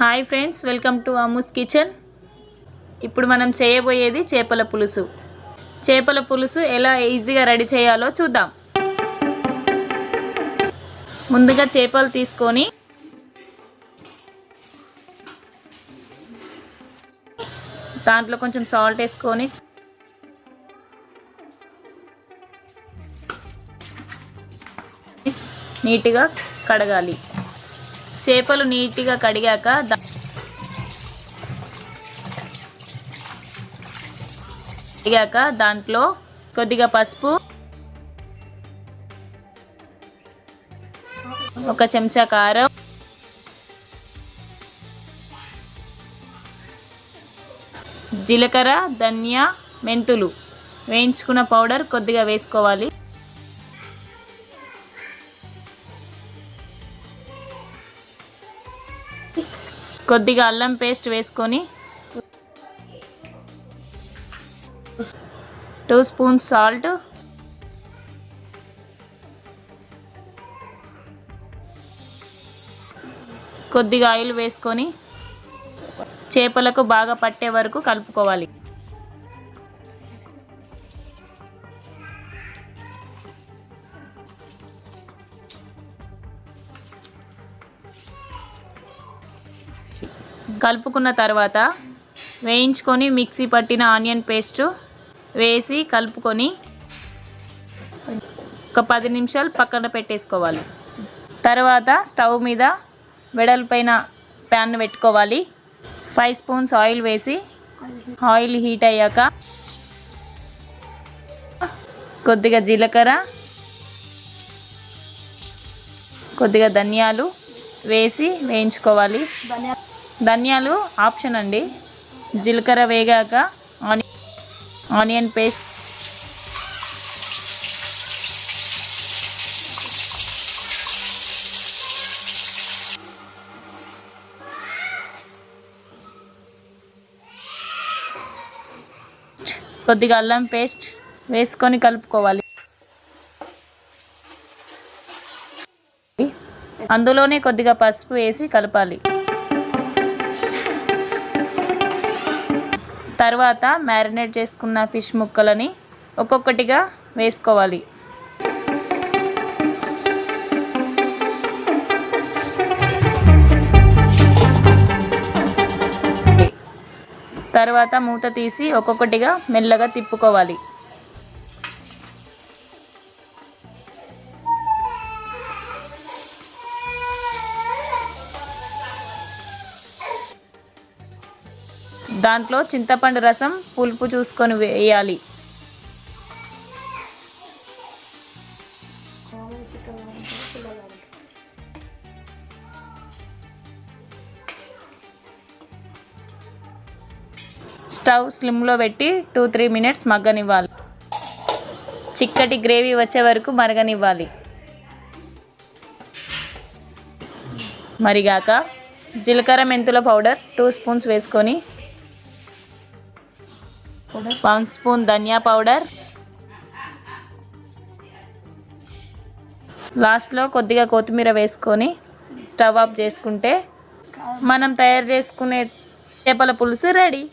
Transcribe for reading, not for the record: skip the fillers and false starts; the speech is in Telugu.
Hi friends, welcome to Ammu's kitchen. ఇప్పుడు మనం చేయబోయేది చేపల పులుసు. చేపల పులుసు ఎలా ఈజీగా రెడీ చేయాలో చూద్దాం. ముందుగా చేపలు తీసుకొని దాంట్లో కొంచెం సాల్ట్ వేసుకొని నీట్గా కడగాలి. చేపలు నీట్గా కడిగాక దాంట్లో కొద్దిగా పసుపు, ఒక చెంచా కారం, జీలకర్ర, ధనియా, మెంతులు వేయించుకున్న పౌడర్ కొద్దిగా వేసుకోవాలి. కొద్దిగా అల్లం పేస్ట్ వేసుకొని 2 స్పూన్స్ సాల్ట్, కొద్దిగా ఆయిల్ వేసుకొని చేపలకు బాగా పట్టే వరకు కలుపుకోవాలి. కలుపుకున్న తర్వాత వేయించుకొని మిక్సీ పట్టిన ఆనియన్ పేస్ట్ వేసి కలుపుకొని ఒక 10 నిమిషాలు పక్కన పెట్టేసుకోవాలి. తర్వాత స్టవ్ మీద వెడల్పైన ప్యాన్ పెట్టుకోవాలి. 5 స్పూన్స్ ఆయిల్ వేసి ఆయిల్ హీట్ అయ్యాక కొద్దిగా జీలకర్ర, కొద్దిగా ధనియాలు వేసి వేయించుకోవాలి. ధనియాలు ఆప్షన్ అండి. జీలకర్ర వేగాక ఆనియన్ పేస్ట్, కొద్దిగా అల్లం పేస్ట్ వేసుకొని కలుపుకోవాలి. అందులోనే కొద్దిగా పసుపు వేసి కలపాలి. తర్వాత మ్యారినేట్ చేసుకున్న ఫిష్ ముక్కలని ఒక్కొక్కటిగా వేసుకోవాలి. తర్వాత మూత తీసి ఒక్కొక్కటిగా మెల్లగా తిప్పుకోవాలి. దాంట్లో చింతపండు రసం పులుపు చూసుకొని వేయాలి. స్టవ్ స్లిమ్లో పెట్టి 2-3 మినిట్స్ మగ్గనివ్వాలి. చిక్కటి గ్రేవీ వచ్చే వరకు మరగనివ్వాలి. మరిగాక జీలకర్ర మెంతుల పౌడర్ 2 స్పూన్స్ వేసుకొని 1 స్పూన్ ధనియా పౌడర్, లాస్ట్లో కొద్దిగా కొత్తిమీర వేసుకొని స్టవ్ ఆఫ్ చేసుకుంటే మనం తయారు చేసుకునే చేపల పులుసు రెడీ.